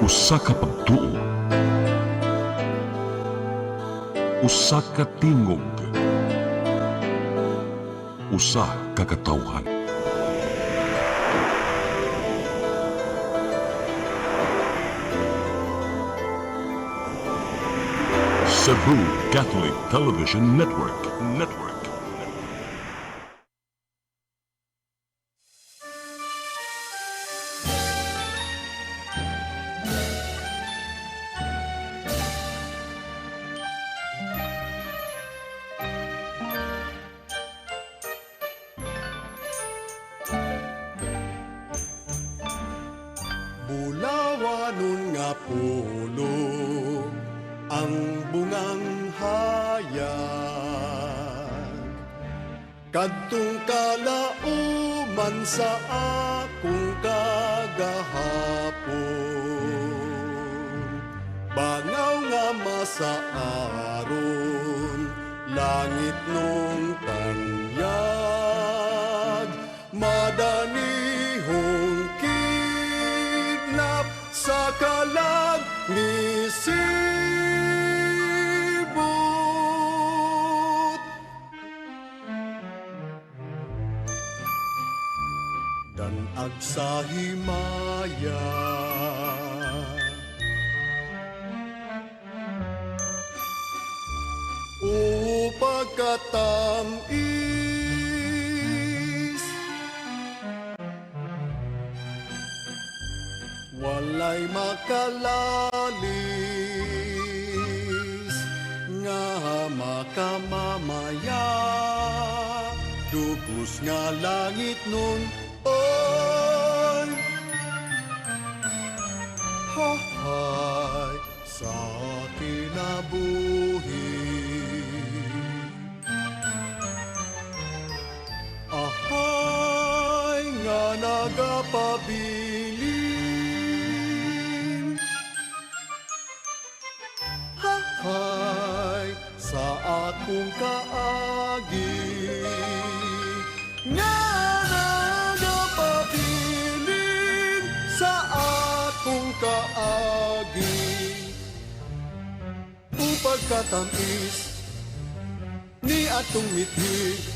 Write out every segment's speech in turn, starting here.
Usa ka pagtuo, usa ka tingog, usa ka katawhan. Cebu Catholic Television Network. Bulawanon nga pulong ang bungang hayag, kadtong kalauman sa akong kagahapon. Bangaw nga masaaron, langit nung tanyag, madanihong kidnap sa kalag ni Sibut. Danag sa himaya, pagkatamis, walay makalalis nga makamamaya, dugos nga langit nun oy hahay sa kinabuhi. Ahay nga nagapabilin, hahay sa akong kaagi, nga nagapabilin sa akong kaagi. Upag katamis ni atong mithi,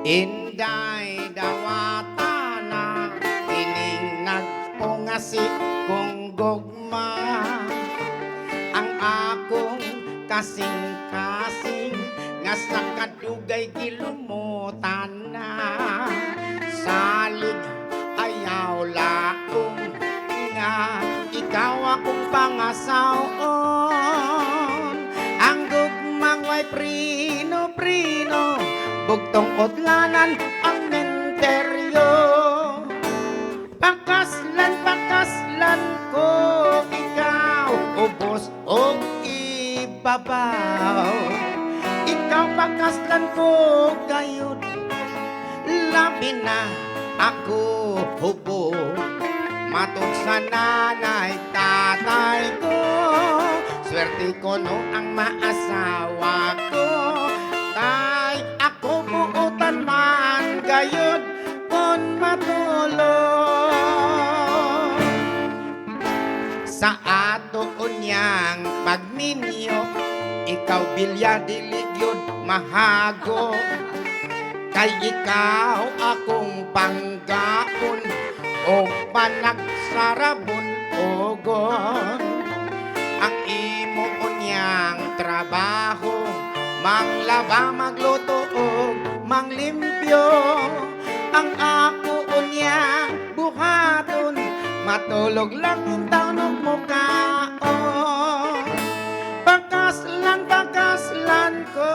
Inday dawatana, ining nagpungasi kong gugma. Ang akong kasing-kasing, nga sa kadugay gilumutan na. Salig ayaw laong, nga ikaw akong pangasawon. Ang gugmang way prino-prino, bugtong utlanan ang menteryo. Pakaslan ko ikaw, ubos o ibabaw. Ikaw pakaslan ko gayud, labi na ako hubo. Matod sa nanay, tatay ko, swerte ko no ang maasawa ko. Kay ako buutan man gayud kon matulog. Sa ato unyang pagminyo, ikaw bilya diligyod mahago. Kay ikaw akong panggaon, o panagsarabon ogon. Ang imo unyang trabaho, manglaba, magluto o manglimpyo. Ang ako unyang buhaton, matulog lang yung taonog mo kaon. Pakaslan ko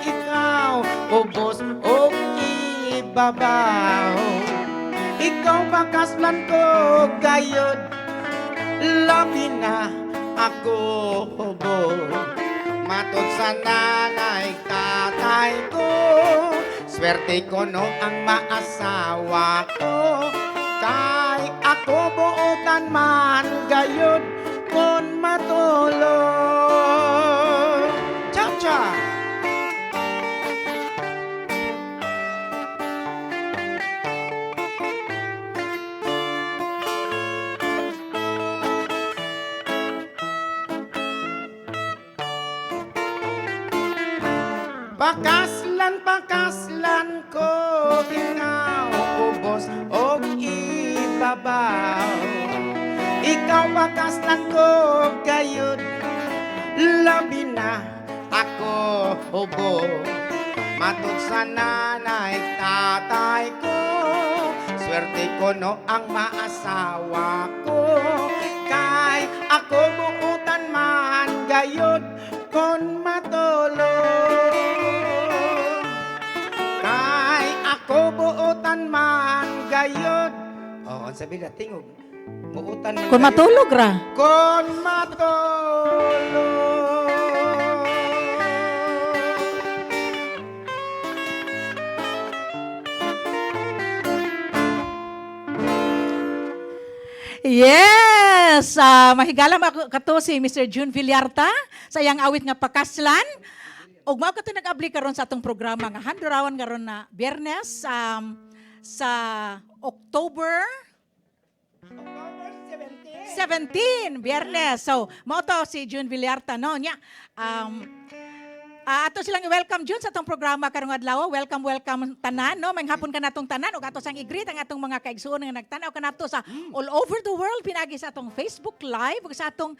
ikaw, ubos o ibabaw. Ikaw pakaslan ko gayod, labi na ako hubo. matod sa nanay tatay ko. Swerte ko no ang maasawa ko. Kay ako buotan man gayud kon matulog. Cha-cha! Pakaslan ko, ikaw ubos o ibabaw. Ikaw pakaslan ko, gayud, labi na ako ubo. Matod sa nanay, tatay ko, swerte ko no ang maasawa ko. Kay ako buutan man, gayud, kon matulog. Kay ako buutan man gayod. Oo, sabi na tingog. Buutan man Kung matulog ra. Kon matulog. Yes! Mahigala kato si Mr. June Villarta sa iyang awit nga Pakaslan. Og mao kato nag-abli karon sa atong programa nga handurawan karon na Biyernes sa October 17, Biyernes. So, mao to si June Villarta no nya. Ato silang i-welcome June sa atong programa karong adlaw. Welcome tanan no. May hapon ka natong tanan ug ato sang i-greet ang atong mga kaigsuon nga nagtanaw kanato sa all over the world pinagi sa atong Facebook Live ug sa atong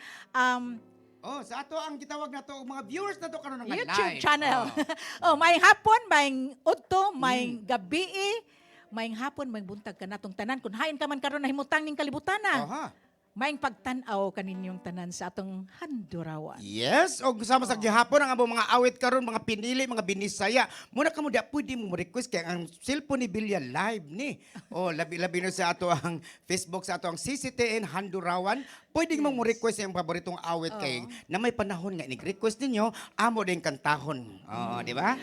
Oh, sa ato ang gitawag na to mga viewers na to karon nga YouTube live. channel. May hapon, may udto, may gabi, may hapon, may buntag ka natong tanan. Kung hain ka man karon na himutang ning kalibutan na. Aha. May pagtan-aw kaninyong tanan sa atong handurawan. Yes, o sama sa gihapon ang among mga awit karon, mga pinili, mga binisaya. Muna kamo da pwede mo request kay ang cellphone ni Bilya live ni. O labi-labi no sa ato ang Facebook, sa ato ang CCTN Handurawan. Pwede mo mo request ang paboritong awit kay na may panahon nga ni-request ninyo, amo din kantahon. Oh, di ba?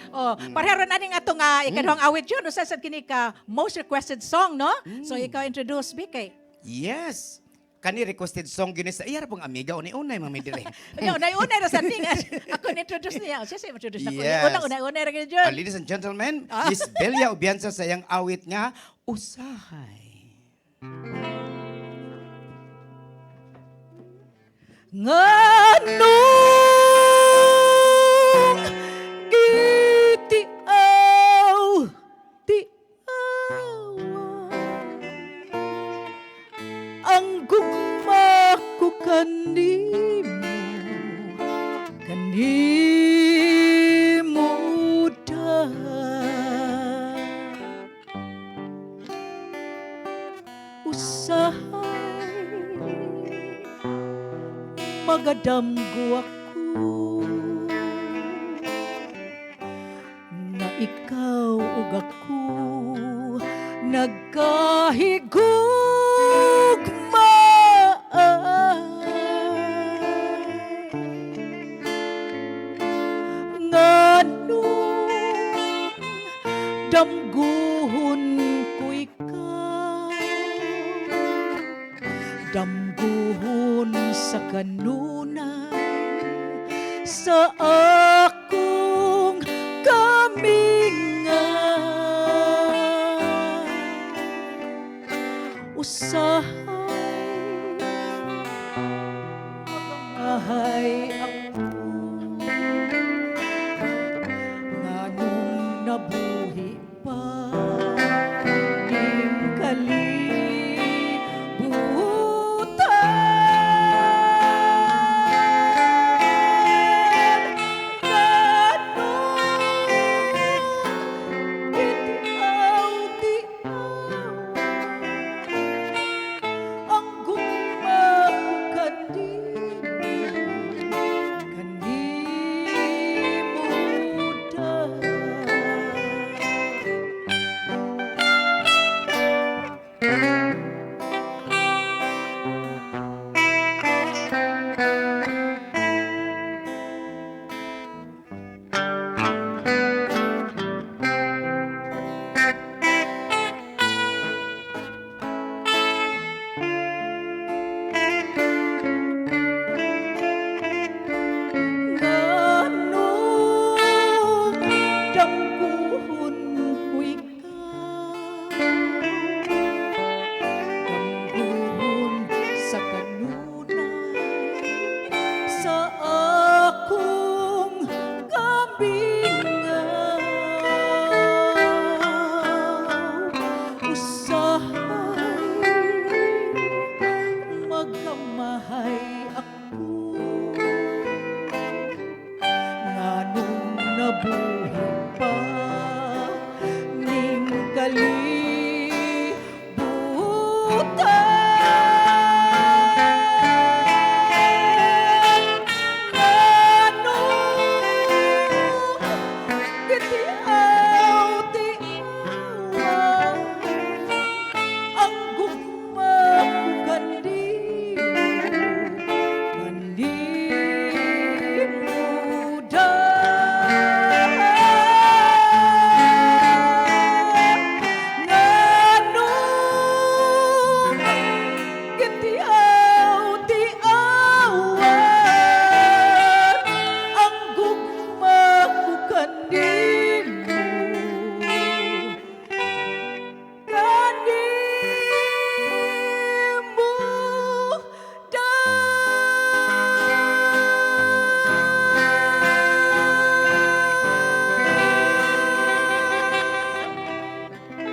Pareho na ning atong ikaduhang awit yun. Usa sad kini ka most requested song, no? So ikaw introduce BK. Yes. Kani requested song gini sa iya pong amiga unay-unay mami dire. Unay-unay na sa tingan. Ako ni-introduce niya. Siya introduce na ko. Yes. Unay-unay ra gyud yun. Ladies and gentlemen, Miss Belia Ubiansa sa iyang awit nga Usahay. Nganong gitiaw ang gugma ko kanimo usahay magadamgo ako na ikaw ug ako nagkahigugma nganong damguhon ko ikaw damguhon sa kanunay sa akong kamingan usahay mahay ako nganong nabuhi pa ning kalibutan bingaw usahay magkamahay ako nganong nabuhay pa ning kalibutan nganong gitiaw-tiawan ang gugma ko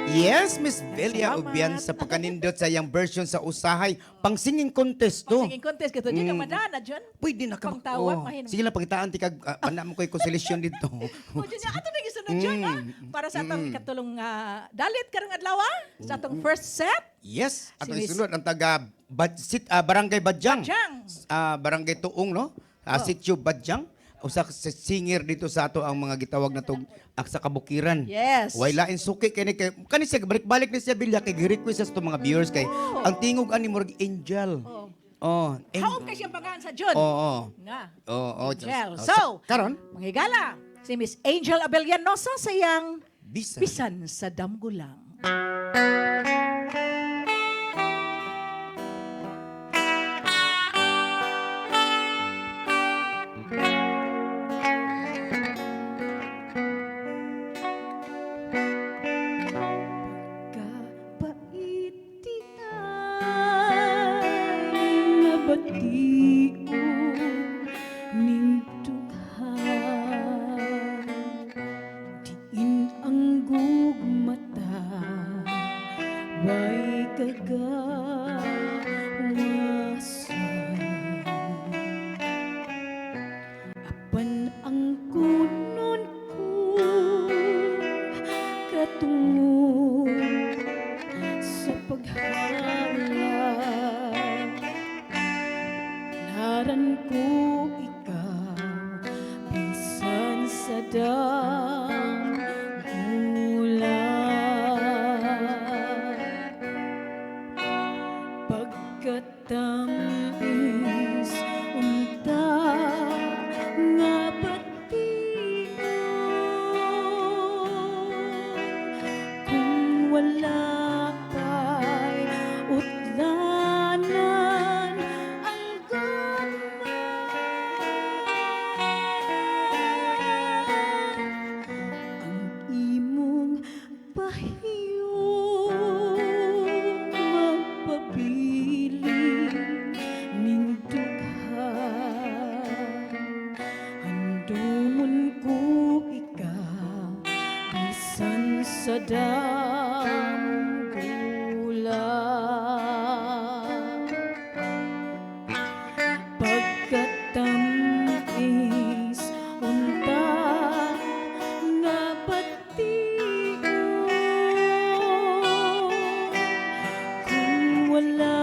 Yes, Miss Velia Salamat. Ubian sa pagkanindot sa iyang version sa usahay. Pang singing contest to. Singing contest kito dyan ka madana dyan. Pwede na ka Pangtawag, mahinom. Sige lang, pagkitaan ti kag pana mo ko'y konsolasyon dito. O dyan niya, ato na isunod dyan ha. Para sa atong katulong dalit karong adlaw sa atong first set. Yes, at Si Miss- isunod ang taga Barangay Badyang. Badyang. Barangay Tuong, no? Sitio Badyang. Usa ka sa singer dito sa ato ang mga gitawag na tog sa kabukiran. Yes. Way lain suki kay kani siya balik-balik ni siya bilya kay gi-request sa mga viewers kay ang tingog ani murag angel. Oh. Oh, Haog kasi ang pangalan sa John. Oo. Nga. Oo, Angel. oh, So, karon manghigala, si Miss Angel Abellanosa sa iyang bisa. Bisan sa Damgulang. Batiyo ning dughan diin ang gugmata way kagawasan apan ang kunon ko katungo sa paghalang naran ko ikaw bisan sa damgulan pagkatamis unta nga batiyon kung wala kay utlanan ang ang imong pahiyong magpabili ning dughan handumon ko ikaw bisan sa damgulan pagkatamis unta nga batiyon kung wala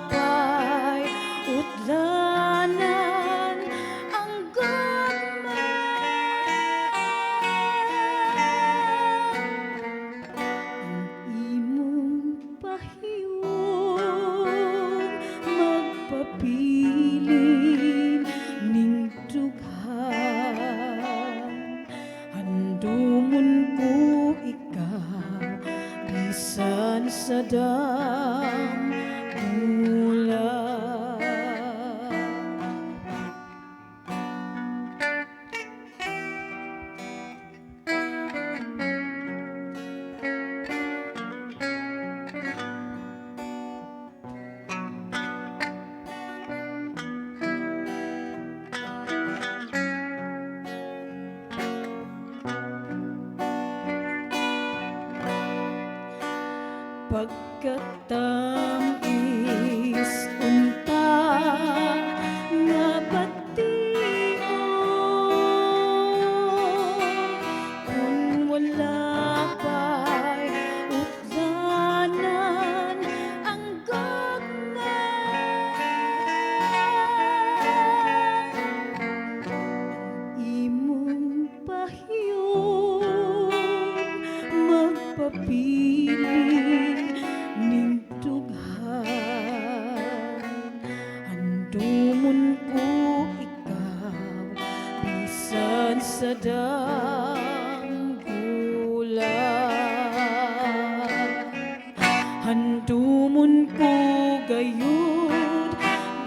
kay utlanan ang ang imong pahiyong magpabilin ning dughan handumon ko ikaw bisan sa damgulan. pagkatamis unta nga bation kung wala pa'y utlanan ang gagmay imong pahiyon magpapiling ning dughan andumon ko ikaw bisan sa danggulan handumon ko gayud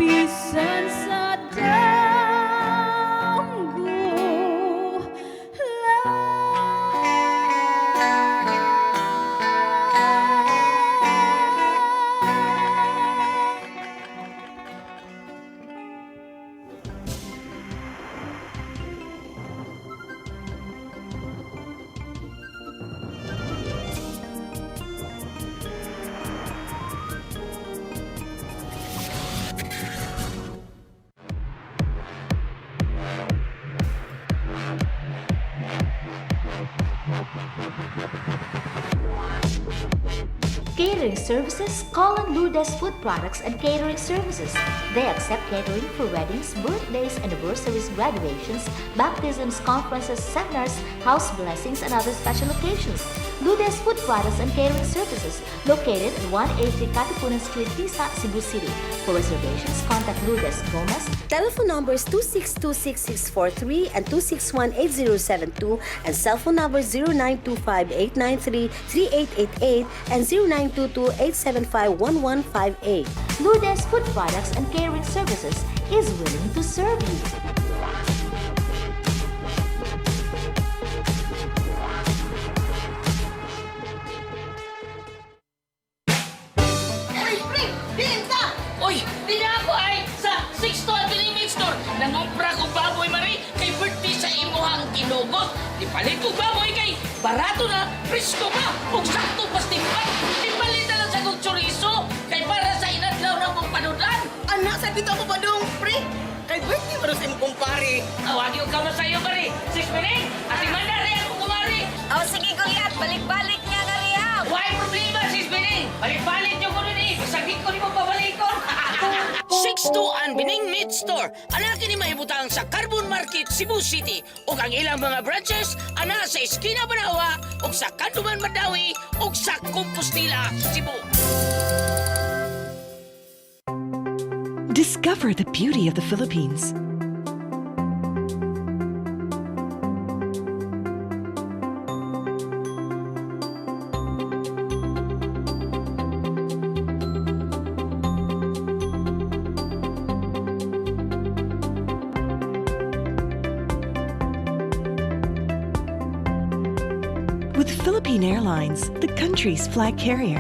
bisan sa Catering services, call on Lourdes Food Products and Catering Services. They accept catering for weddings, birthdays, anniversaries, graduations, baptisms, conferences, seminars, house blessings, and other special occasions. Lourdes Food Products and Catering Services, located at 180 Katipunan Street, Tisa, Cebu City. For reservations, contact Lourdes Gomez. Telephone numbers 2626643 and 2618072 and cell phone numbers 0925-893-3888 and 0922-875-1158. Lourdes Food Products and Catering Services is willing to serve you. Uy, di na ako ay sa 6 to Avenue Meat Store. Nangumpra ko baboy, Mari, kay birthday sa imuhang kinugot. Di palit ko baboy kay barato na, presko pa, kung sakto pastimpan. Di palit na lang sa kong chorizo, kay para sa inadlaw na mong panudan. Anak, sa dito ako ba dong, pre? Kay birthday mo rin sa imong kumpare. Awagi ko ka sa'yo, Mari. 6 minutes, at imanda rin ako kumari. Oh, sige kuya, balik-balik niya na riya. Why problema, 6 minutes? Balik-balik nyo ko rin eh. Bisagin ko ni mo pabalikon. 6 to Bining Meat Store. Anak ni mahibutang sa Carbon Market, Cebu City. O ang ilang mga branches, ana sa Esquina Banawa, o sa Kanduman Madawi, o sa Compostela, Cebu. Discover the beauty of the Philippines. With Philippine Airlines, the country's flag carrier.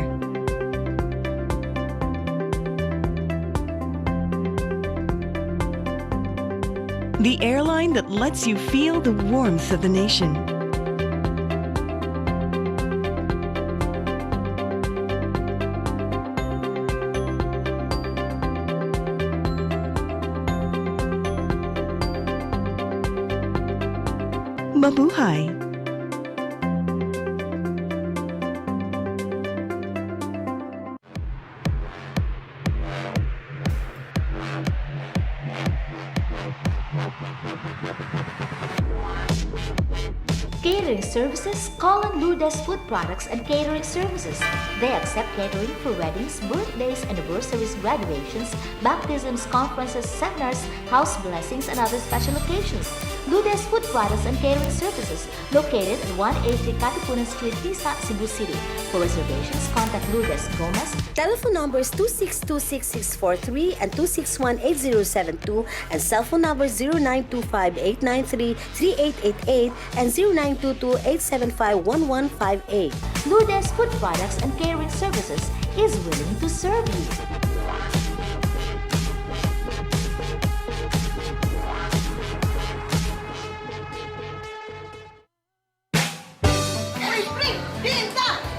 The airline that lets you feel the warmth of the nation. Mabuhay! Catering Services, call on Lourdes Food Products and Catering Services. They accept catering for weddings, birthdays, anniversaries, graduations, baptisms, conferences, seminars, house blessings, and other special occasions. Lourdes Food Products and Catering Services, located at 180 Katipunan Street, Tisa, Cebu City. For reservations, contact Lourdes Gomez. Telephone numbers 2626643 and 2618072 and cell phone numbers 0925-893-3888 and 0922-875-1158. Lourdes Food Products and Catering Services is willing to serve you.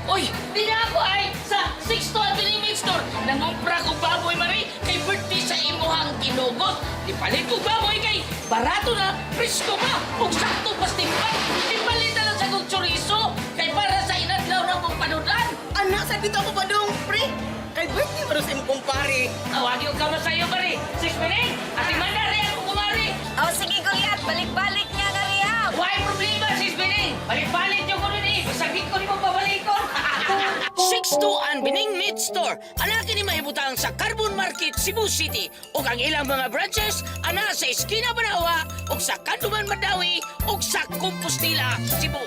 Uy, di na ako ay sa nangumpra ko baboy mari kay birthday sa imuhang kinugot. Di palit ko baboy kay barato na, presko pa, ug sakto pas timpat. Di palit na lang sa kong chorizo kay para sa inadlaw na mong panudan. Anak, sa dito ako badong, pre. Kay birthday mo sa imong kumpare. Awag yung kama sa'yo mari. 6 minutes, ati manda rin ako kumari. Oh, sige, Goliath. Balik-balik niya nga riya. Why problema, sis Bining? Balik-balik yung kuno ni. Masagit ko ni mo pabalikon. 6'2" ang Bining Meat Store. Anak ni mahibutang sa Carbon Market, Cebu City. O ang ilang mga branches, ana sa Esquina Banawa, o sa Kanduman Madawi, o sa Compostela, Cebu.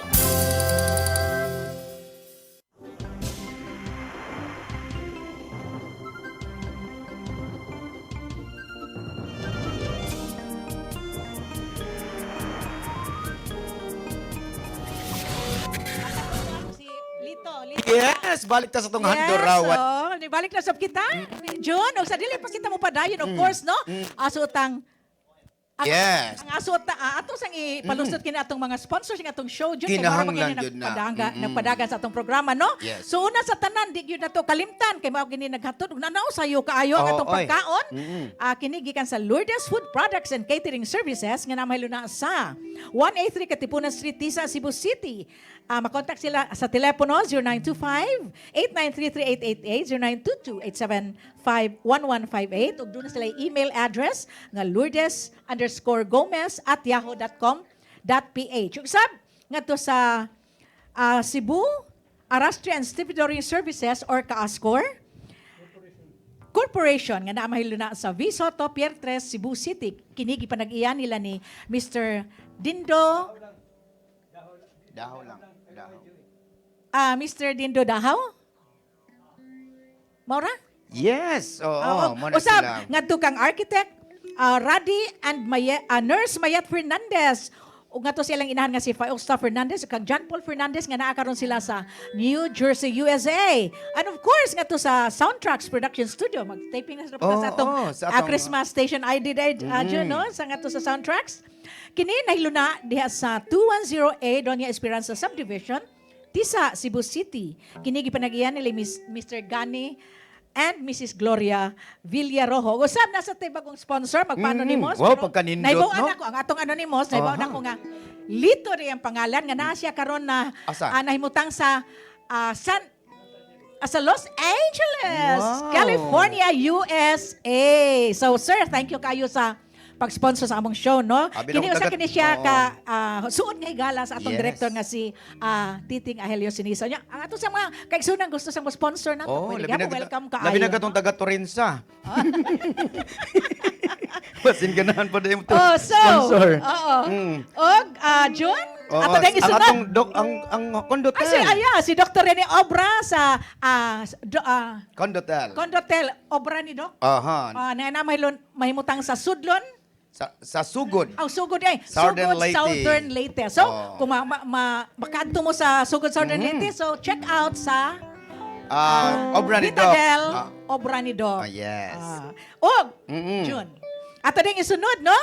Si Lito. Yes, balik ta sa tong handurawan. Yes, balik na sab kita. June, og sa dili pa kita mo padayon, of course, no? Asutang Yes. Ang asot ato sang ipalusot kini atong mga sponsors ng atong show June Kinahanglan yun na. nagpadagan sa atong programa, no? Yes. So una sa tanan di gyud nato kalimtan kay mao kini naghatod og nanaw sayo kaayo ang Oo, atong oy. pagkaon. Kini gikan sa Lourdes Food Products and Catering Services nga namahilo na sa 183 Katipunan Street, Tisa, Cebu City. Makontak sila sa telepono 0925-8933-888, 0922-875-1158 ug doon na sila email address nga lourdesgomez@yahoo.com.ph. Ug sab ngadto sa Cebu Arastry and Stevedore Services or Kaascor Corporation nga naamahilo na sa V. Soto, Pier 3, Cebu City. Kinigi panag-iyan nila ni Mr. Dindo Dahaw lang. Dahaw. Mr. Dindo Dahaw? Maura? Yes. Oo, mo na Usab, sila. ngadto kang architect, Radi and Nurse Mayat Fernandez. Ug ngadto silang inahan nga si Fausta Fernandez ug kang John Paul Fernandez nga naa karon sila sa New Jersey, USA. And of course, ngadto sa Soundtracks Production Studio. Mag-taping na sila sa atong sa atong- Christmas station ID June, no? Sa ngadto sa Soundtracks. Kini nahilo na diha sa 210A Doña Esperanza Subdivision, Tisa, Cebu City. Kini gipanag-iyan nila Mr. Gani and Mrs. Gloria Villarojo. Usab na sa tibagong sponsor, magpa-anonymous. Wow, pero pagkanindot, naibawaan no? ako, ang atong anonymous, naibawaan ako nga, Lito rin ang pangalan, nga naa siya karon na Asa? nahimutang sa sa Los Angeles, Wow. California, USA. So sir, thank you kayo sa pag-sponsor sa among show, no? Abi Kini na usa dagat- kini siya Oo. ka suod nga higala sa atong Yes. director nga si Titing Ahelio Siniso. Nya, ang ato sa mga kaigsunan gusto sa mo sponsor na Oh, pwede labi ka na mo, welcome ka. Labi na gatong taga Torinsa. Basin ganahan pa din to. Oh, so, Sponsor. oo. Og June, Oo, ato dahil ang isunod. atong ang kondotel. Si Dr. Rene Obra sa Kondotel. Condotel Obra ni Doc. Aha. Na mahimutang sa Sudlon. Sa sugod. Sugod ay. Southern Sugod Leyte. Southern Leyte. So, Oh. kung makaadto mo sa Sugod Southern Leyte, so check out sa Obra ni Doc. Vitadel Obra ni Doc. Yes. Og, Mm-mm. June. Ato ding isunod, no?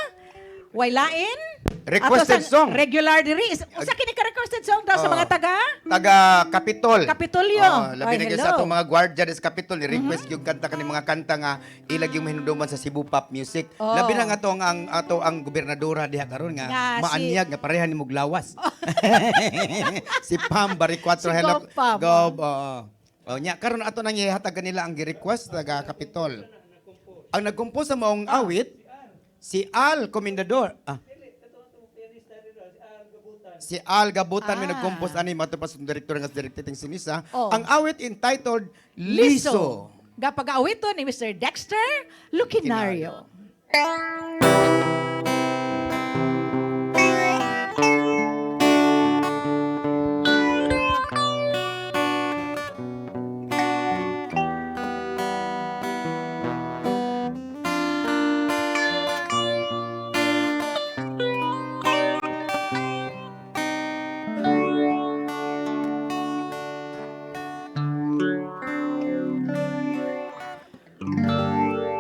Wailain. Requested Ato sa song. Regular diri. Usa kini ka requested song daw sa Oh. mga taga Taga Kapitol. Kapitolyo. Labi Ay, na gyud hello. sa atong mga gwardiya des Kapitol, request yung kanta kani mga kanta nga ilag yung mahinuduman sa Cebu Pop Music. Oh. Labi na nga to ang ato ang gobernadora diha karon nga Nga, maanyag nga pareha ni Muglawas. Si Pam Baricuatro Si hello. Gov Pam. Gov. Oh, nya karon ato nang ihatag kanila ang gi-request taga Kapitol. Ang nagkompose sa maong awit si Al Comendador. Si Al Gabutan may nag-compose ani matapos ang director nga directing sinisa. Oh. Ang awit entitled Liso. Gapag-awito ni Mr. Dexter Lucinario.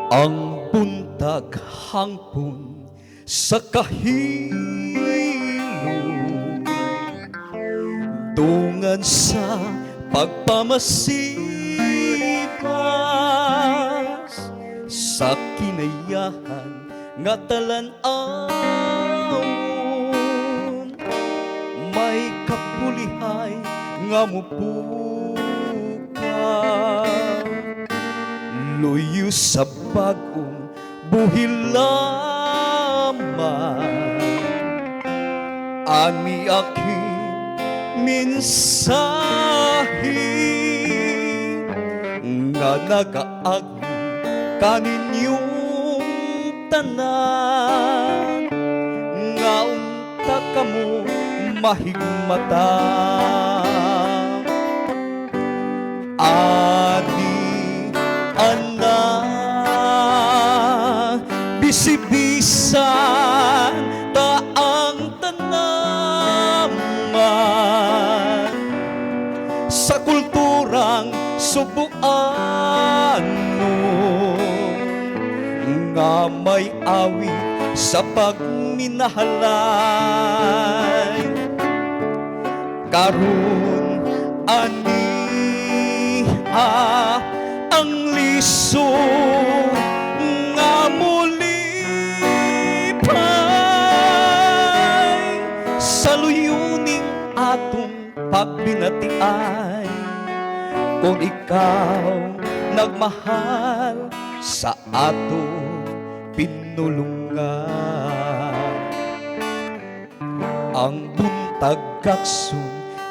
Ang buntag hangpon sa kahilom, dungan sa pagpamasipan, sa kinayahan nga talan-awon, may kapulihay nga mupukaw, luyo sa bagong buhilaman, ani aking mensahe nga nagaagi kaninyong tanan, nga unta kamo mahigmata. Ani ana bisibisan ta ang tanaman sa kulturang Subuano nga may awit sa pagminahalay. Karon ani ang liso nga mulipay sa luyuning atong pagbinatiay. Kung ikaw nagmahal sa ato pinulungan, ang buntag kaksun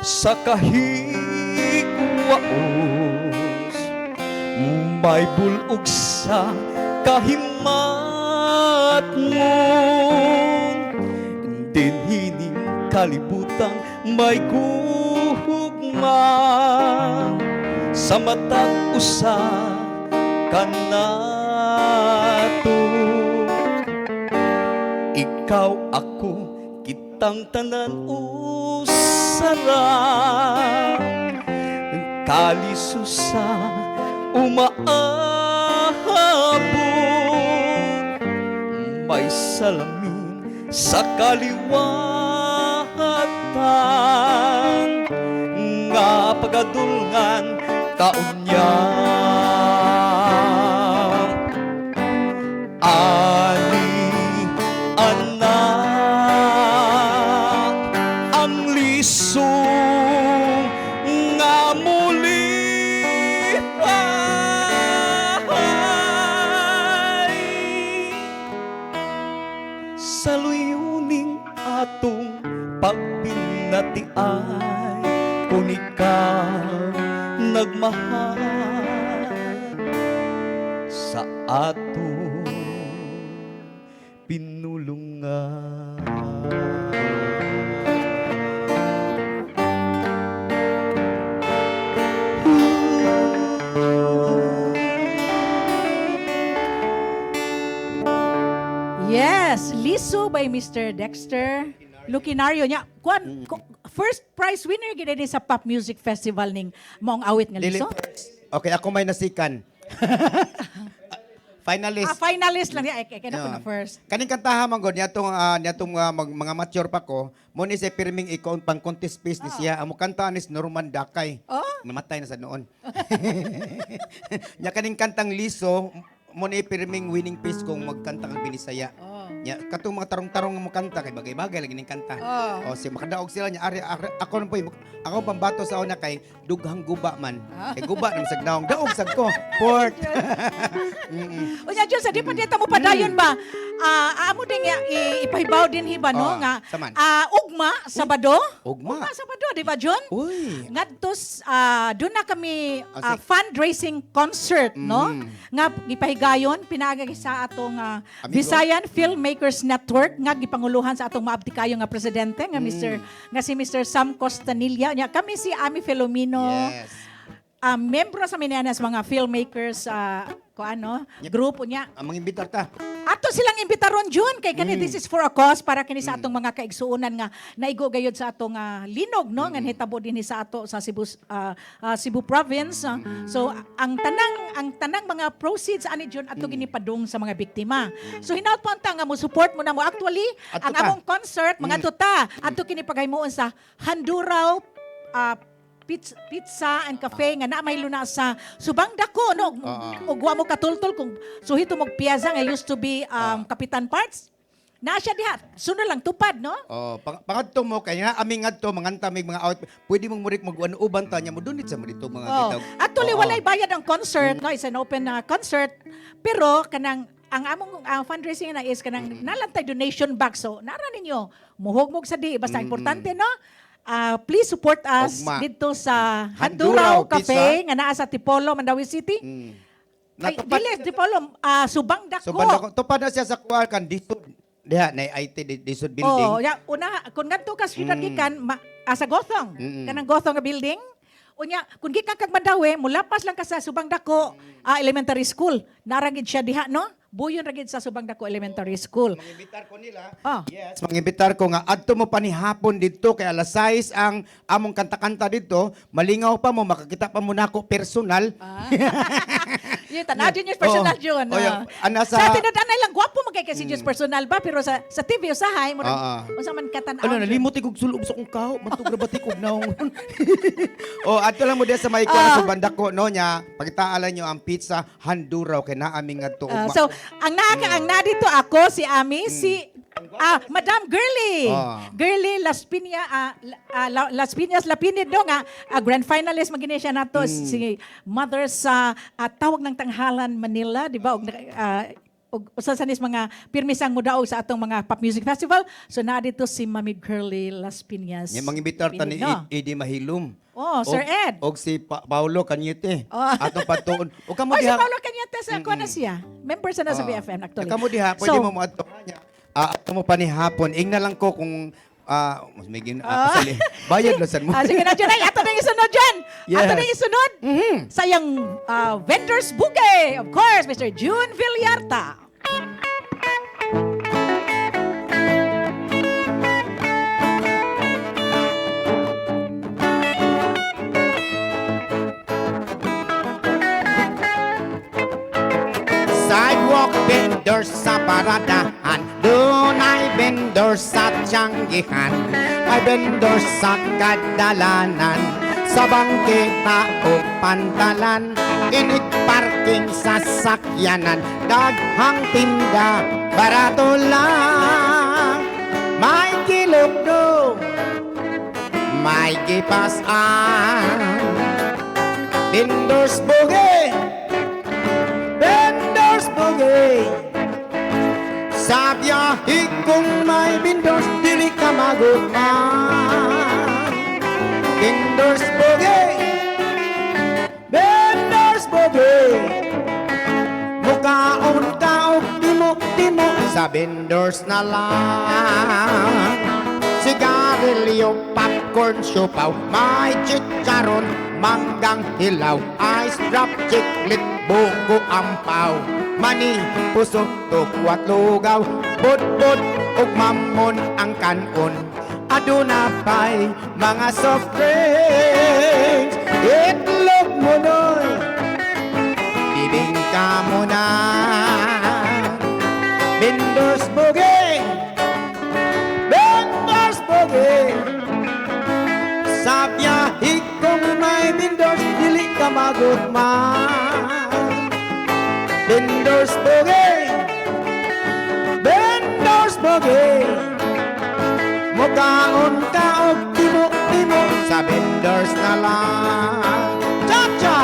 sa kahigwaos, may bulog sa kahimatngon, dinhining kalibutang may guhugma sa matag usa kanato. Ikaw ako kitang tanan usara, kalisusa umaabot, may salamin sa kaliwatan, nga pagadulngan kaunya. Ani ana ang lisong nga mulipay sa luyuning atong pagbinatiay. Kung ikaw nagmahal sa atong pinulungan. Yes, Liso by Mr. Dexter Lucinario nya. First prize winner gid ni sa Pop Music Festival ning maong awit nga Liso. Okay, ako may nasikan. Finalist. Finalist lang niya. Kaya na ko na first. Kaning kantaha man gud niatong mga mature pa ko, mo ni sa pirming ikaw pang contest piece ni siya. Amo kanta ni Norman Dakay. Namatay na sa noon. Nya kaning kantang Liso, mo ni pirming winning piece kung magkanta kang Binisaya. Nya katong mga tarong-tarong nga mo kanta kay bagay-bagay lagi ning kanta. Si makadaog sila nya ari ako nang ako pambato sa una kay dughang guba man. Kay guba nang sagnaong daog sag ko. Port. Unya Diyos, di pa dito mo padayon ba? Amo din nga ipahibaw din hiba no nga saman. ugma Sabado. Ugma Sabado, di ba John? Uy. Ngadtos doon na kami fundraising concert no nga gipahigayon pinaagi sa atong Visayan Filmmakers Network nga gipanguluhan sa atong maabdi kayo nga presidente nga si Mr. Sam Costanilla nya kami si Ami Filomeno. Yes. Membro sa Minenas mga filmmakers grupo niya. Ang mga imbitar ta. Ato silang imbitaron June kay kani this is for a cause para kini sa atong mga kaigsuonan nga naigo gayud sa atong linog no nga hitabo dinhi sa ato sa Cebu province. So ang tanang mga proceeds ani June ato ginipadung sa mga biktima. So hinaut pa nga mo support mo na mo actually Ato ang ta. among concert mga tuta ato kini paghimuon sa Handuraw pizza and cafe nga na may luna sa subang dako no. Ug wa mo katultol kung suhito mo piyeza nga used to be Kapitan Parts. Na siya diha. Sunod lang tupad no. Oh, pangadto mo kaya aming ngadto mangantamig mga out. Pwede mong murik mag-uban ta nya mo dunit sa mo dito mga Oh. gitaw. Actually, Oo. walay bayad ang concert, no? It's an open concert. Pero kanang ang among fundraising na is kanang nalantay donation box. So, nara ninyo, muhugmog sa di. Basta importante, no? Please support us Ugma. dito sa Handuraw Handuraw Cafe, nga naa sa Tipolo, Mandawi City. Ay, Natupad dili, Tipolo, Subang Dako. So banda ko tupad na siya sa kuwal kan dito. Diha na IT Disod building. Oh, ya, una, kung ngadto ka street gikan, sa Gothong, kanang Gothong nga building, unya, kung gikan kag Mandawi, mulapas lang ka sa Subang Dako Elementary School. Naragid siya diha, no? Buyon ragid sa Subang Dako Elementary School. Mangibitar ko nila. Oh. Yes, mangibitar ko nga adto mo pa ni hapon dito kay alas 6 ang among kanta-kanta dito. Malingaw pa mo makakita pa mo nako personal. Yun, tanadin yung personal Oo. yun. O, yung, ana Sa tinudanay lang, gwapo magkakasi yung personal ba? Pero sa TV, usahay, mo unsa man katanaw. Ano, nalimot ikog sulog sa kong kao. Matug ba tikog naong. Adto lang mo diya sa may kuwan sa banda ko, no, nya. Pagitaalan nyo ang pizza, handuraw, kay naaming nga to. So, ang nadito ako, si Ami, si Madam Girly. Girly Las Piñas Lapinid no nga grand finalist magini siya nato si mother sa tawag ng tanghalan Manila, di ba? Og usa sa nis mga pirmisang mudaog sa atong mga pop music festival. So na dito si Mami Girly Las Piñas. Yung mga imbitar ta ni Lapinid, no? Eddie Mahilom. Oh, Sir Ed. Og si Paulo Cañete. Oh. Atong patuon. O kamo Si diha. Paulo Cañete sa kuha na siya. Member sa na sa BFM actually. Kamo diha, pwede mo adto kanya. Ato mo pa ni hapon. Ingna lang ko kung mas may pasali. Bayad lang sad mo. Sige na dyan. Ay, ato na yung isunod dyan. Yes. Ato na yung isunod. Sayang vendor's bouquet. Of course, Mr. June Villarta. Sidewalk vendors sa paradahan, doon ay vendors sa tiyanggihan, ay vendors sa kadalanan, sa bangketa o pantalan, init parking sa sakyanan, daghang tinda, barato lang, may kilogdo, may gipasan, vendors bugay, sa biyahe kung may vendors, dili ka magugman. Vendors bogey, vendors bogey, mukaon ka o timo sa vendors na lang. Sigarilyo, popcorn, siopaw, may chicharon, manggang hilaw, ice drop, chiclet, buko, ampaw, mani, puso, tukwat, lugaw, budbud, ug mamon ang kanon. Aduna pa'y mga soft drinks, itlog mo noy, bibingka mo na. Vendors bugay, vendors bugay, sa biyahe kung may vendors, dili ka magugman. Vendors bogey, vendors bogey, mukaon ka o timo sa vendors na lang. Cha-cha!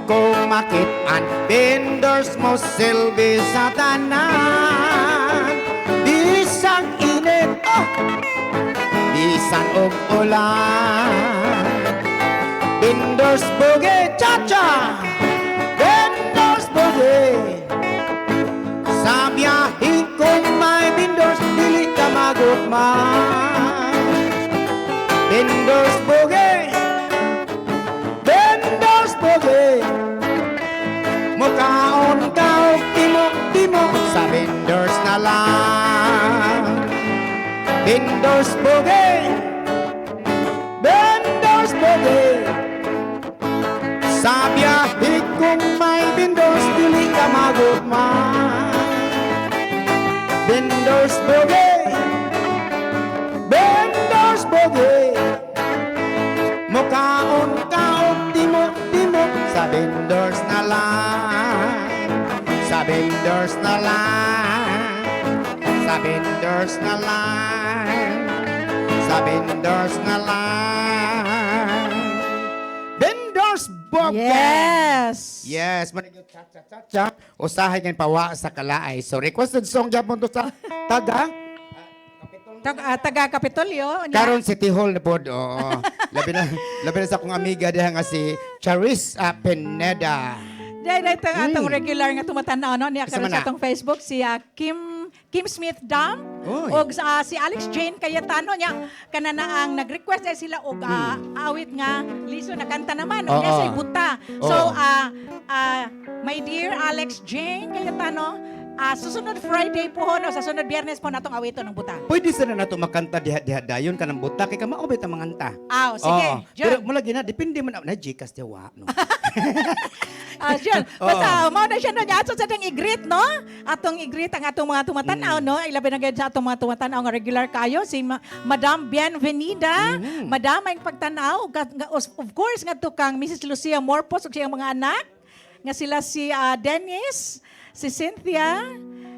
Kumakitaan, vendors mo silbi sa tanan. Bisang init, bisan og ulan. Vendors bugay, cha-cha! Vendors bugay, sa biyahe kung may vendors, dili ka magugman. Vendors bugay, vendors bugay, mukaon ka o timo sa vendors na lang. Vendors bugay, vendors bugay, kaon timo sa vendors na line. Sa vendors na line. Sa vendors na line. Sa vendors na line. Vendors Bogdan. Yes. Yes, manigyo cha. Usahay ngayon pawa sa kalaay. So requested song gyapon to sa taga Taga Kapitolyo. karon City Hall na pod. Oo. labi na sa akong amiga diha nga si Charis Pineda. Dahil ito atong regular nga tumatanaw no niya Isa karon man sa na. atong Facebook si Kim Smith Dam Oy. og si Alex Jane Cayetano niya kanana ang nag-request ay sila og awit nga liso na kanta naman og Oo. niya say buta. So Oo. my dear Alex Jane Cayetano, susunod Friday po o sa sunod Biyernes po natong awito ng buta. Pwede sana nato makanta diha dayon kanang buta kay kamo bet ang manganta. Aw, sige. Oo. John. Pero mula gina depende man na Gcash diwa no. John, basta mao na siya no niya ato sa atong i-greet no. Atong i-greet ang atong mga tumatanaw no. Ilabi na gayud sa atong mga tumatanaw nga regular kayo si Madam Bienvenida. Madam ang pagtanaw of course ngadto kang Mrs. Lucia Morpos ug siyang mga anak nga sila si Dennis, si Cynthia,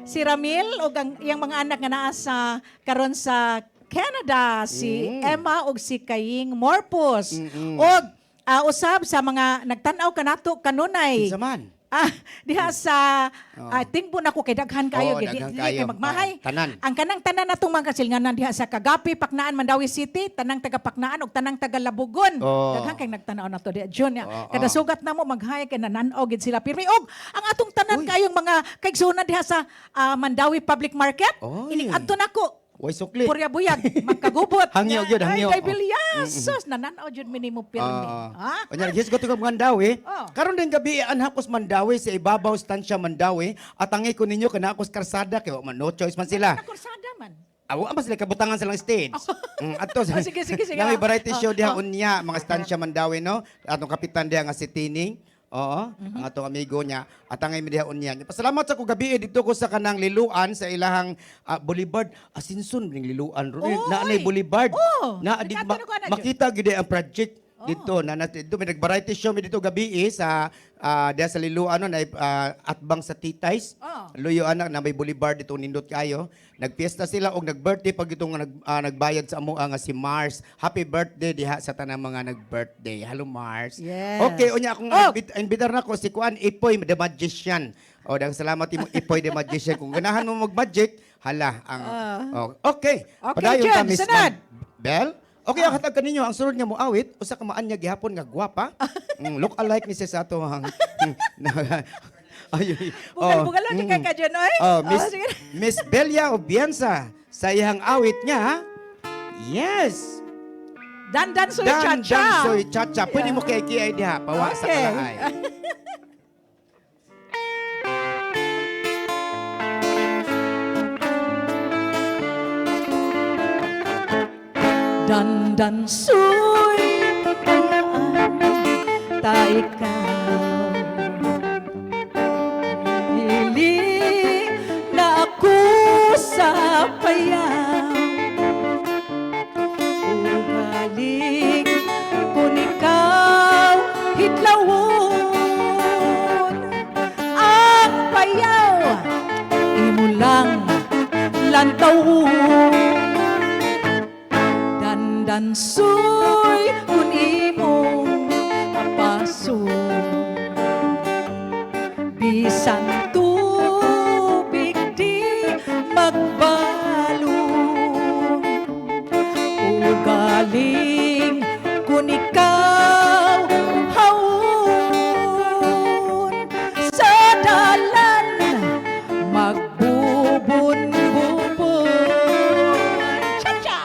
si Ramil ug ang iyang mga anak nga naa sa karon sa Canada, si Emma ug si Kaying Morpos. Og usab sa mga nagtan-aw kanato kanunay. Kinsa man? Diha sa tingbo na ko kay daghan kayo Oo, gid daghan kay kayo. magmahay. Tanan. Ang kanang tanan natong mga kasilnganan diha sa Kagapi, Paknaan, Mandawi City, tanang taga Paknaan ug tanang taga Labugon. Oo. Daghan kay nagtan-aw nato diha June. Oo. Kada sugat namo maghay kay nanan-aw gid sila pirmi og ang atong tanan kayong mga kaigsunan diha sa Mandawi Public Market. Oy. Ining adto nako. Way sukli. Purya buyag, magkagubot. Hangyo gyud, hangyo. Ay, kay Bilyas. Sus, nananaw jud minimo pirmi. Ha? Onya, yes ko tugang Mandawi. Oh. Karon din gabi anhakos Mandawi sa ibabaw stansya Mandawi at tangi ko ninyo kana akos karsada kay wa man no choice man sila. Nakursada man. Awa man sila kabutangan silang stage. Ato Oh, sige, sige. Nami variety Oh, show diha oh. unya mga stansya Mandawi no. Atong kapitan diha nga si Tining. Oo, ang atong amigo niya at ang mi diha unya. Pasalamat sa ko gabi dito ko sa kanang liluan sa ilahang Boulevard Asinson ning liluan ro. Oy. Na nay Boulevard. Oh, Na nagkataon ko na, makita gid ang project dito na dito may nag-variety show mi dito gabi sa diha sa liluan no na atbang sa Titays. Oh. Luyo anak na may boulevard dito nindot kayo. Nagpiesta sila og nag-birthday pag itong nagbayad sa amo nga si Mars. Happy birthday diha sa tanang mga nag-birthday. Hello Mars. Yes. Okay, unya akong Oh. invitar na ko si Kuan Ipoy the Magician. O dang salamat imo Ipoy the Magician. Kung ganahan mo mag-magic, hala ang okay. Okay, Padayon Jen, ta, Miss sunod. Bell. Okay, ang hatag kaninyo ang sunod nga mo awit usa ka maanya gihapon nga gwapa. Look alike ni sa ato ang ay. Bugal-bugal ni kay ka Jen, oy. Sige. Miss Belia Obiensa sa iyang awit niya. Yes. Dan soy Dan cha-cha. soy cha-cha. Pwede mo kay kiay diha pawa sa Okay. kalaay. Dan soy paan ta ikaw. Hiling na ako sa payaw. Ugaling kung ikaw hitlawon. Ang payaw imo lang lantawon. Dan soy kun imong mapaso bisan tubig di magbalon ugaling kun ikaw hawon sa dalan magbubun-bubun. Cha-cha!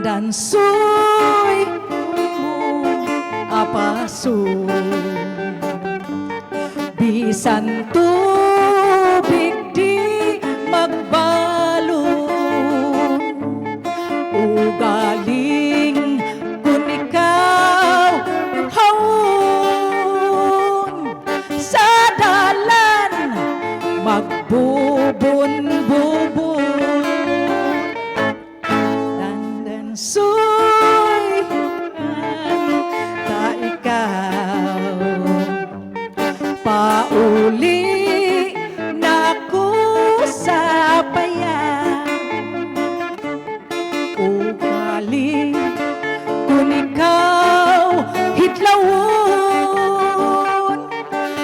Dan soy mo rason. Bisan tubig di magbalo, ugaling kung ikaw hawon sa dalan magbubon-bubon. Dandan suy ta ikaw pauli na ko sa bayan. Ugali kung ikaw hitlawon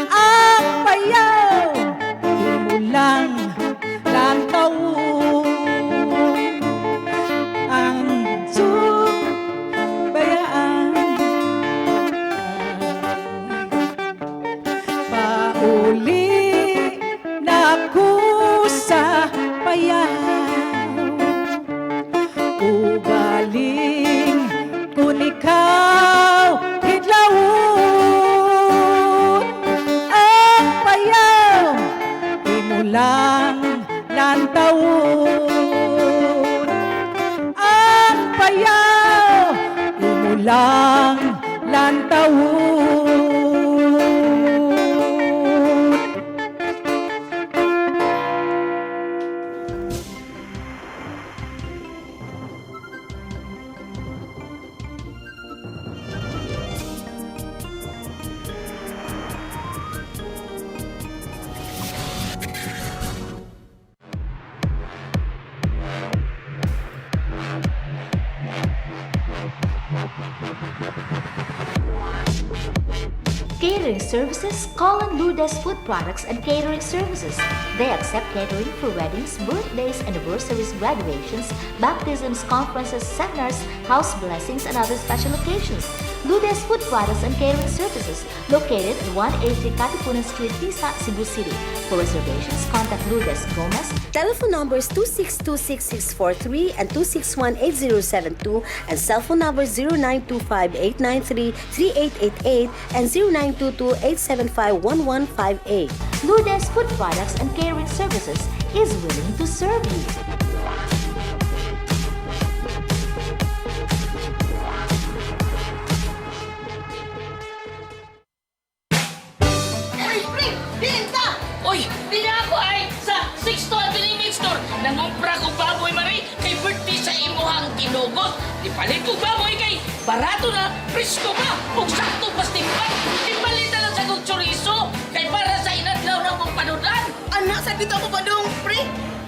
ang bayaw imulang lantawon ang subayaan. Pauli na ko sa bayaw, ugaling kung ikaw hidlawon ang bayaw imulang lantawon ang bayaw imulang lantawon. Catering services, Colin Lourdes Food Products and Catering Services. They accept catering for weddings, birthdays, anniversaries, graduations, baptisms, conferences, seminars, house blessings, and other special occasions. Lourdes Food Products and Catering Services, located at 180 Katipunan Street, Tisa, Cebu City. For reservations, contact Lourdes Gomez. Telephone numbers 2626643 and 2618072 and cell phone numbers 0925-893-3888 and 0922-875-1158. Lourdes Food Products and Catering Services is willing to serve you. Ay, pre! Binta! Uy, di na ako ay sa 6th Avenue Meat Store. Nangumpra ko baboy mari kay birthday sa imuhang kinugot. Di palit ko baboy kay barato na, presko pa, ug sakto pastimpan. Di palit na lang sa kong chorizo kay para sa inadlaw ng mong panudan. Anak, sa dito ako ba dong, pre?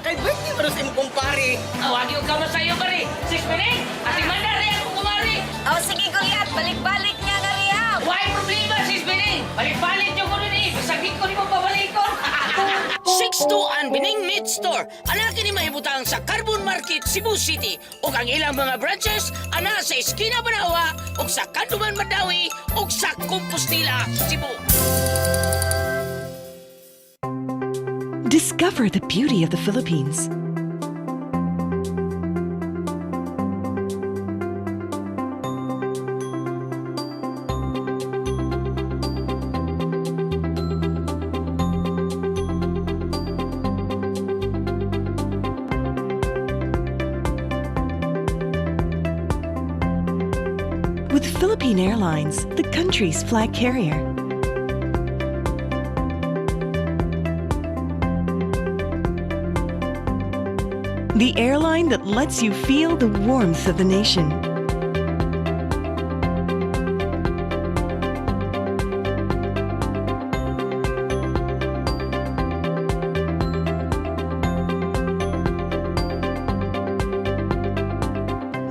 Kay birthday mo sa imong kumpare. Awagi ko ka sa iyo mari. Sis Pining, ati mandar rin ako kumari. Oh, sige Goliath, balik-balik niya na riyaw. Why problema, Sis Pining? Balik-balik niyo ko rin eh. Saglit ko ni mo pabalikon. 6-2 Bining Meat Store. Anak ni mahibutang sa Carbon Market, Cebu City. O ang ilang mga branches, ana sa Esquina Banawa, o sa Kanduman Madawi, o sa Compostela, Cebu. Discover the beauty of the Philippines. With Philippine Airlines, the country's flag carrier. The airline that lets you feel the warmth of the nation.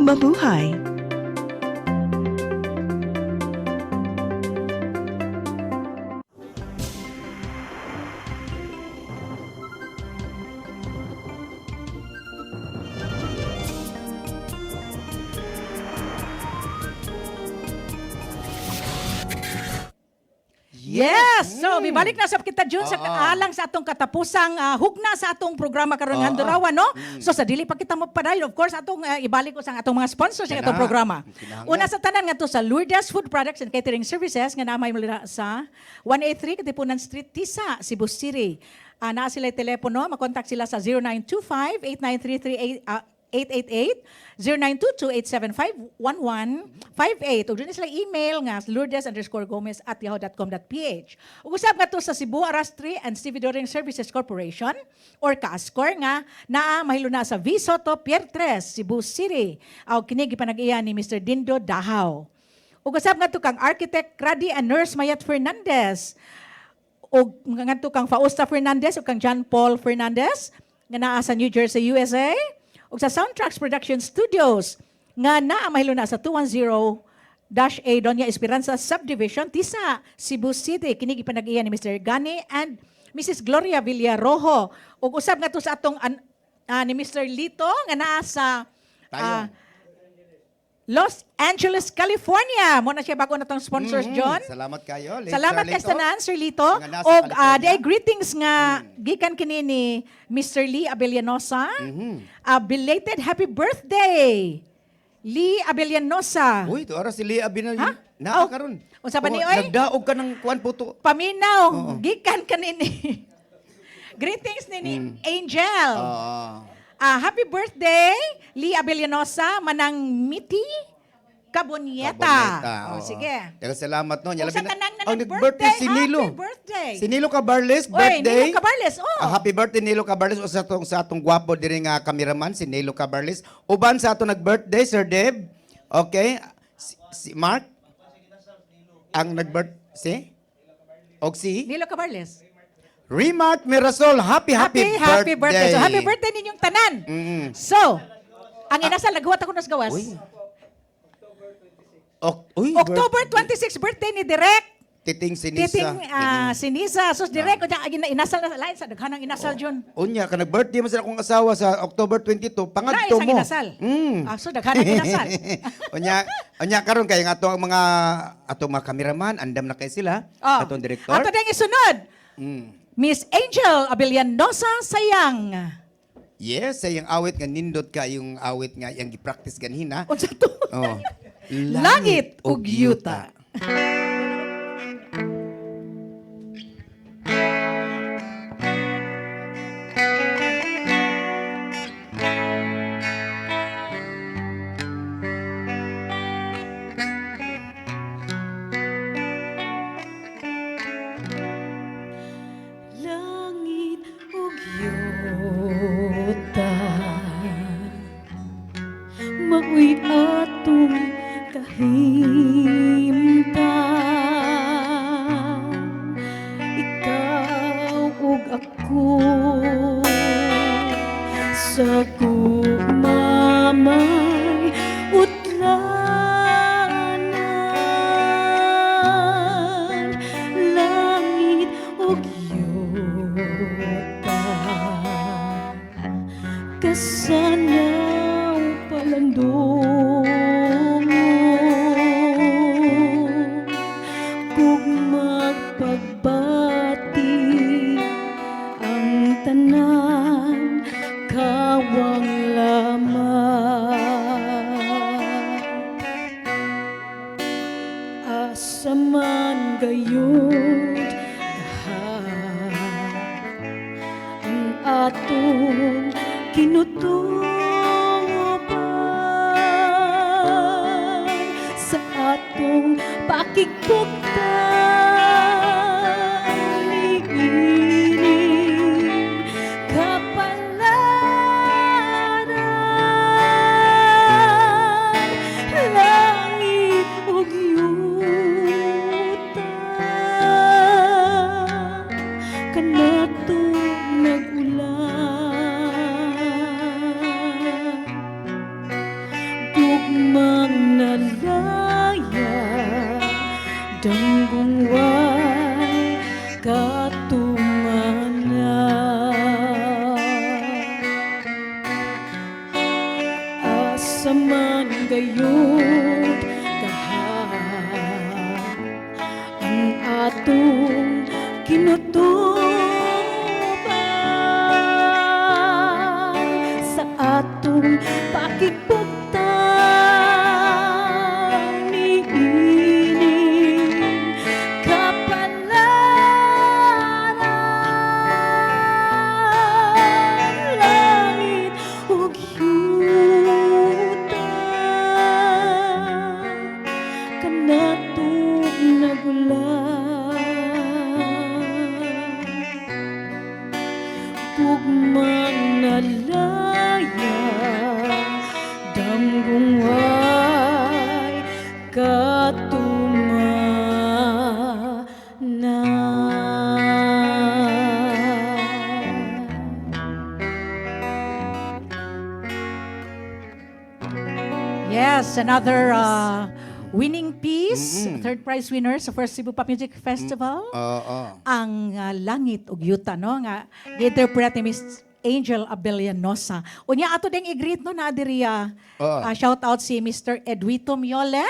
Mabuhay! Yes! So, bibalik na sa kita, Jun, sa alang sa atong katapusang hugna sa atong programa karon nga Handurawan, no? So, sa dili pa kita magpadayon, of course, atong ibalik ko sa atong mga sponsors ng atong programa. Una sa tanan nga to sa Lourdes Food Products and Catering Services, nga namay mula sa 183 Katipunan Street, Tisa, Cebu City. Naa sila telepono, makontak sila sa 0925-8933-888, 0922-875-1158. O doon sila email nga lourdes_gomez@yahoo.com.ph. Ug usab nga to sa Cebu Arastri and Stevedoring Services Corporation or Kaskor nga naa mahilo na sa V. Soto, Pier 3, Cebu City. Aw kini gipanag-iya ni Mr. Dindo Dahaw. Ug usab nga to kang Architect Radi and Nurse Mayat Fernandez. O nga to kang Fausta Fernandez o kang John Paul Fernandez nga naa sa New Jersey, USA. O sa Soundtracks Production Studios nga naa mahilo na sa 210-A Doña Esperanza Subdivision, Tisa, Cebu City. Kini gipanag-iya ni Mr. Gani and Mrs. Gloria Villarojo. O usab nga to sa atong ni Mr. Lito nga naa sa Los Angeles, California. Mo na siya bago na tong sponsors, John. Salamat kayo. Salamat kay tanan, Sir Lito. Nga nasa O California. greetings nga gikan kini ni Mr. Lee Abellanosa. Belated happy birthday, Lee Abellanosa. Uy, to ara si Lia Binal. Ha? Naa Oh, karon. unsa ba ni, oy? Nagdaog ka ng kuan puto. Paminaw, gikan kanini. Greetings ni Angel. Happy birthday, Lee Abellanosa, manang Miti Cabonieta. Oo. Sige. Teka, salamat no. Kung sa tanang na Oh, nag-birthday, si Nilo. happy birthday. Si Nilo Cabarles, Oy, birthday. Nilo Cabarles, oh. Happy birthday Nilo Cabarles o sa atong gwapo diri nga cameraman si Nilo Cabarles. Uban sa atong nag-birthday Sir Deb. Okay? Si Mark ang nag-birthday si Nilo Cabarles. Remark Mirasol. Happy birthday. So, happy birthday ninyong tanan. So, ang inasal, naghuwat ako nas gawas. October 26, birthday ni Direk. Titing Sinisa. Titing Sinisa. So, Direk, inasal na lain sa daghanang inasal, Jun. Unya, ka nag-birthday mo sa akong asawa sa October 22, pangadto Isang mo. inasal. So, daghanang inasal. Unya karon kay nga ato ang mga cameraman, andam na kay sila, atong direktor. Ato na yung isunod. Miss Angel Abellanosa Sayang. Yes, sa yung awit nga nindot ka yung awit nga yung gi-practice ganhina. Unsa to? Oh. Langit ug yuta. Langit ug yuta, maoy atong kahimtang, ikaw ug ako sa gugmamay utlanan. Langit ug yuta, kasanaw palandong kung magpagbati ang tanan kawang lamang. Asa man gayud ang atong kinutuban sa atong pakigugtang iining kapalaran. Langit ug yuta, kanatong nag-ulan, gugmang nalaya, danggong way katumanan. Asa man gayud ang atong kinutuban sa atong pakigpugtang niining kapalaran langit ug yuta kanatong nagulang gugmang nalaya damgungay Yes, another winning piece, third prize winner sa First Cebu Pop Music Festival. Oo. Ang Langit ug Yuta, no? Nga gi-interpret ni Miss Angel Abellanosa. Unya ato ding i-greet no na diriya. Shout out si Mr. Edwito Miole.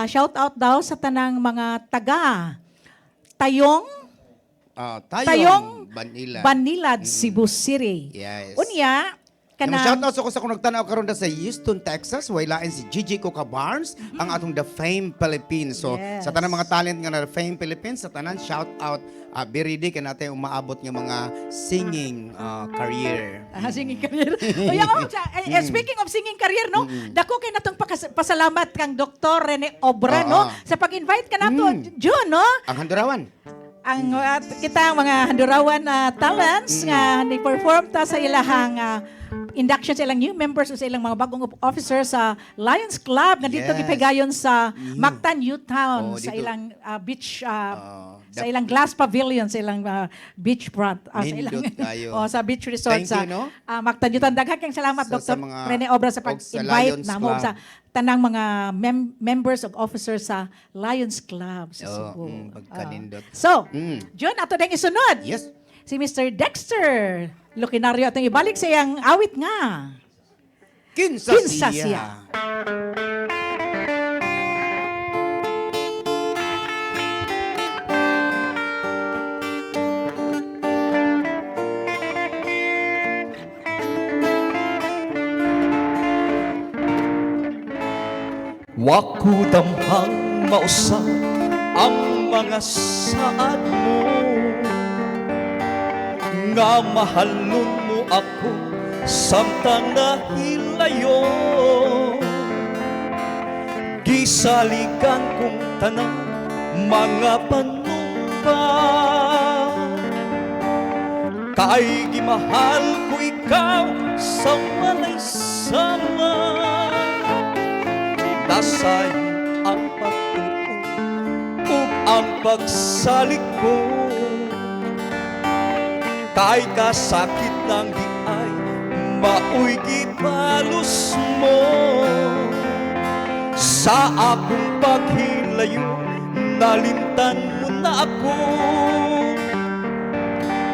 Shout out daw sa tanang mga taga Tayong Tayong Banilad. Banilad, Cebu City. Yes. Unya Shoutout sa ko sa kung nagtanaw karon da sa Houston, Texas, wailain si Gigi Coca Barnes, ang atong The Fame Philippines. So Yes. sa tanang mga talent nga na The Fame Philippines, sa tanan shoutout biridi ka natin umaabot nga mga singing career. Singing career. Speaking of singing career, no? Dako kay natong pasalamat kang Dr. Rene Obra, no? Sa pag-invite ka nato, June, no? Ang handurawan. Ang kita mga handurawan na talents nga ni-perform ta sa ilahang induction sa ilang new members o sa ilang mga bagong officers sa Lions Club nga dito Yes. gipigayon sa Mactan Youth Town Oh, sa dito. ilang beach sa ilang glass pavilion sa ilang beach front sa ilang Nindot kayo. sa beach resort Thank sa you, no? Mactan Youth Town. Daghang kayong salamat Sa Dr. mga- Rene Obra sa og sa pag-invite Lions namo Club. sa tanang mga members of officers sa Lions Club sa Oo, Cebu. pagkanindot. So, John, ato ding isunod. Yes. Si Mr. Dexter Lucinario atong ibalik sa iyang awit nga. Kinsa Kinsa siya. siya. Waku damhang mausap ang mga saad mo, nga mahalon mo ako samtang nahilayo. Gisalikan kong tanang mga panumpa, kay gimahal ko ikaw sa walay sama. Nasay ang pagtuon ug ang pagsalig ko, kay kasakit ng di ay maoy gibalos mo. Sa akong paghilayo nalimtan mo na ako,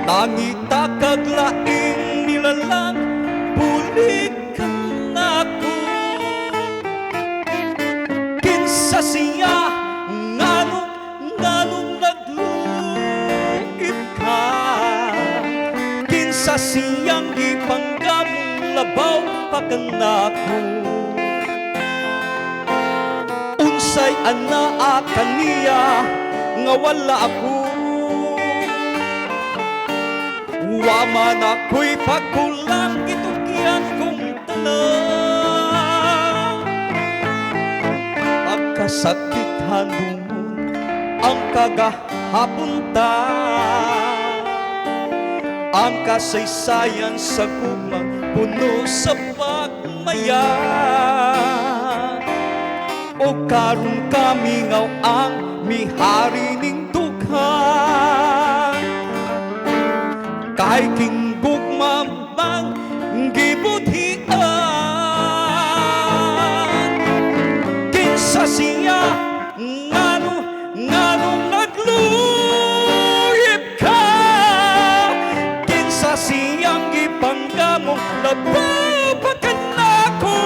nangita kag laing nilalang bulikan na ako. Kinsa siya nganong nagluip ka, kinsa siyang ipanggamong labaw pakanako. Unsay anaa kaniya nga wala ako, wa man ako'y pagkulang gitukyan kong tanan. Pagkasakit hanungon ang kagahapon ta, ang kasaysayan sa gugmang puno sa pagmaya. O karon kami ngaw ang mihari ning dughan, kay kinggugma bang gibudhian. Kinsa siya nganong nagluyip ka, kinsa siyang gipanggamong labaw pakanako.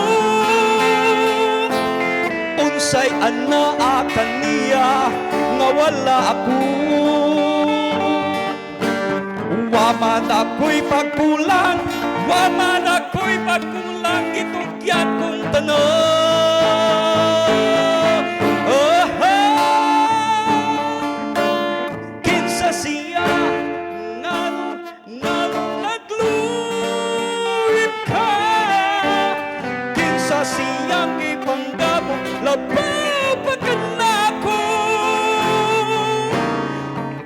Unsay anaa kaniya nga wala ako. Waman ako'y pagkulang, waman ako'y pagkulang, itugyan kong tanan. Kinsa siya ngano nagluhip ka, kinsa siyang ipanggamo lababagan ako.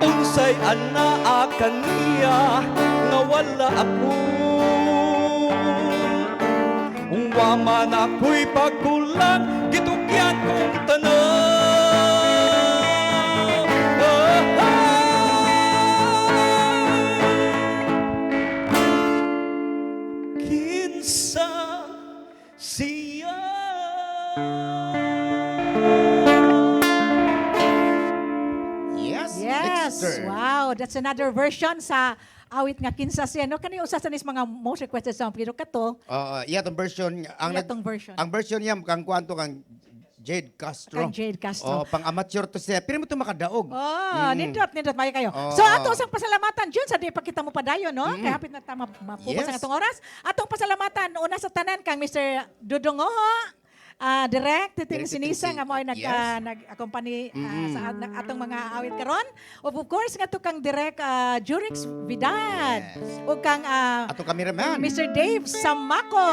Unsay ana kaniya nga wala ako. Waman ako'y pagkulang, gitugyan kong tanan. Kinsa siya. Yes, Yes. Dexter. Wow, that's another version sa awit nga kinsa siya. No, kani usa sa nis mga most requested song pero kato. Iya tong version Iyatong version. Ang version niya kang kwanto kang Jade Castro. Kang Jade Castro. Pang amateur to siya. Pero mo to makadaog. Nindot mayo kayo. Oh. So ato sang pasalamatan Jun sa di pa kita mo padayon no. Kay hapit na tama mapubos Yes. ang atong oras. Atong pasalamatan una sa tanan kang Mr. Dudong Oho. Direct Titing Direct Sinisa Titing nga mo ay Yes. nag-accompany sa atong mga awit karon. Of course nga to kang Direct Jurix Vidal. Yes. O kang Atong cameraman. Mr. Dave Samako,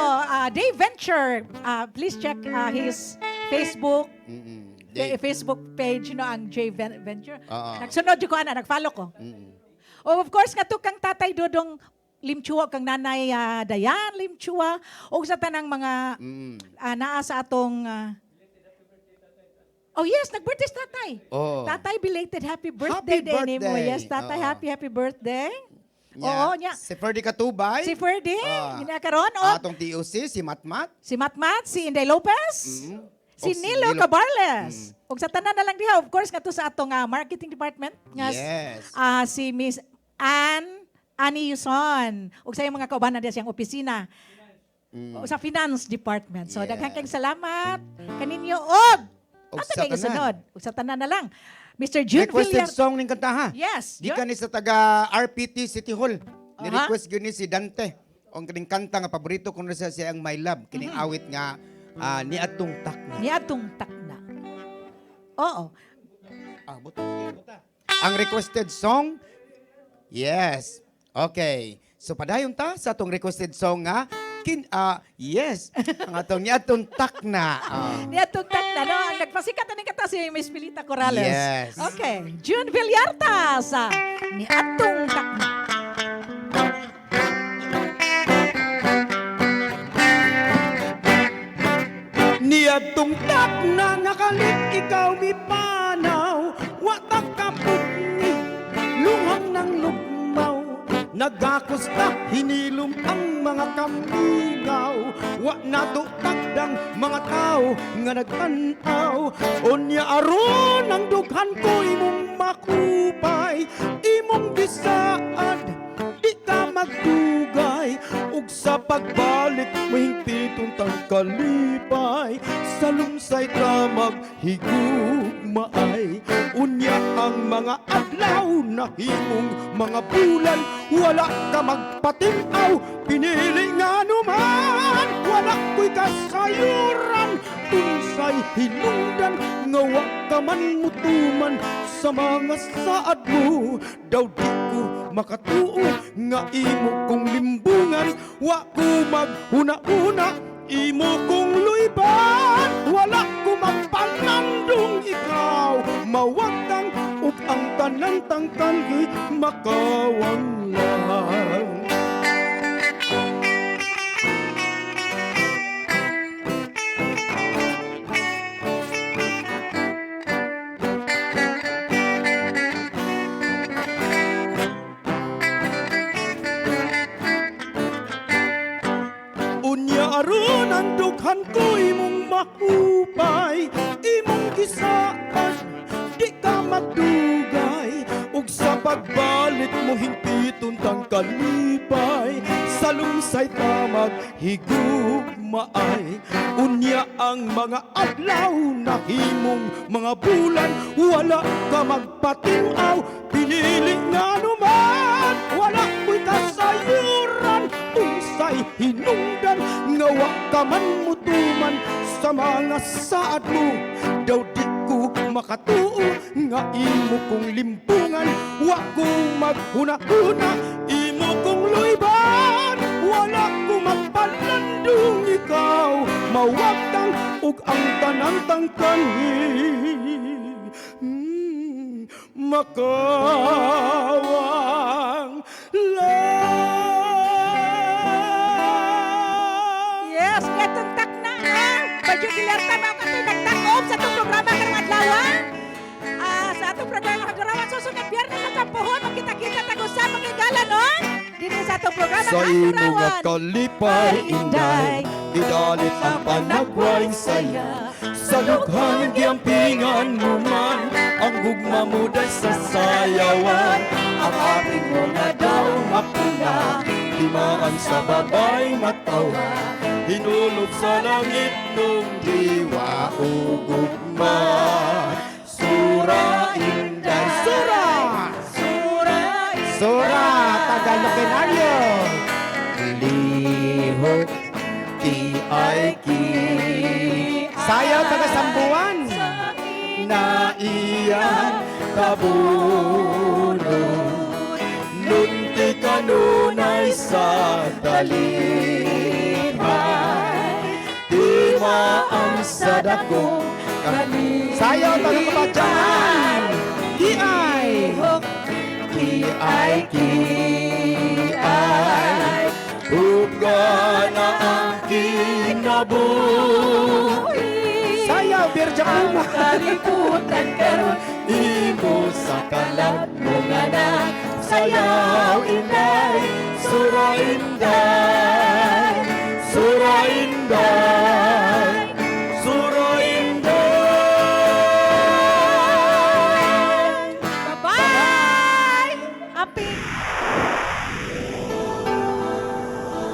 Dave Venture. Please check his Facebook Facebook page no ang J Venture. Nagsunod jud ko ana, nag-follow ko. Of course nga to kang Tatay Dodong Limchua kang Nanay Dayan Limchua o sa tanang mga naa sa atong Oh yes, nag-birthday si Tatay. Oh. Tatay belated happy birthday Happy din mo. birthday. Yes, Tatay happy birthday. Yeah. Oo, nya. Si Ferdy Katubay. Si Ferdy, ginakaroon. Atong TOC, si Matmat. Si Matmat, si Inday Lopez, si si Nilo Nilo. Cabarles. Ug sa tanan na lang diha, of course, nga to sa atong marketing department. Nga, Yes. si Miss Annie Yuson. Ug sa iyong mga kaubanan diha siyang opisina. O sa finance department. So, Yes. daghang kayong salamat kaninyo. Og, Og ato sa kayo tanan. sunod. Ug sa tanan na lang. Mr. June Requested Villar. song ning kanta ha. Yes. Di Jun. ka ni sa taga RPT City Hall. Ni-request yun ni si Dante. Ang kining kanta nga paborito ko na siya ang My Love. Kining awit nga ni Atong Takna. Ni atong takna. Oo. Ang requested song, yes. Okay. So padayon ta sa atong requested song nga yes, ang atong ni Atong Takna. Ni atong takna, no? Ang nagpasikat na kata si Miss Pilita Corrales. Yes. Okay. June Villarta sa Ni Atong Takna. Ni Atong Takna nakalit ikaw mipanaw, watak kaputni, luhang ng lugmaw. Nagakos na hinilom ang mga kamingaw, wa nato takdang mga tao nga nagtanaw. Unya aron ang dughan ko imong makupay, imong bisaad, di ka magdugay. Ug sa pagbalik mahingpitong tang kalipay, sa lumsay ka maghigugmaay. Unya ang mga adlaw na himong mga bulan, wala ka magpatinaw, pinili nga numan. Wala ko'y kasayuran, tunsay hinungdan, nga wa ka man mutuman sa mga saad mo. Daw di ko makatuo nga imo kong limbungan, wa ko maghuna-una, imo kong luyban. Wala ko magpanandong ikaw, mawagtang ug ang tanang tangkanggi makawang lang. Unya aron ang dughan ko imong mahupay, imong gisaan, di ka magdugay. Ug sa pagbalik Pilit mo hingpiton tang kalipay, sa lumsay tamag higugmaay. Unya ang mga adlaw na himong mga bulan, wala ka magpatinaw, pinili nga naman. Wala ko'y kasayuran, unsay hinungdan, ngawa ka man mutuman sa mga saad mo. Daw di ko makatuo nga imo kong limpungan, wa ko maghuna-huna, imo kong luyban. Wala ko magpalandong ikaw, mawagtang ug ang tanang tangkani. Makawang lang. Yes, etong takna Badyo Gilerta mga katoy nagtakob sa itong programa karong adlaw. Sa atong programa karong susunod Biyernes sa Kampuhon, magkita-kita tag-usap magigala no? Dito sa itong programa Sa imo nga Hagurawan. kalipay inday, idalit ang panagway saya. Sa lughang giampingan mo man, ang gugma mo day sa sayawan. Ang aking mga daw mapuna, himaan sa babay matawa, hinulog sa langit nung diwa o gugma. Sura inday, sura! Sura, Tagalog-Enaryo. Lihok, ti-ay-ki. Sayaw taga-Sambuan. Na iyan kabuno. Nunti kanunay sa dalipay. Di maang sa dakong kali. Sayaw taga-Kabataan. Ti-ay. Ki-ay, hugga na ang kinabuhi. Sayaw, Birja Kuma. Kaliputan karon, imo sa kalat mo nga na. Sayaw, inday, sura inday, sura inday.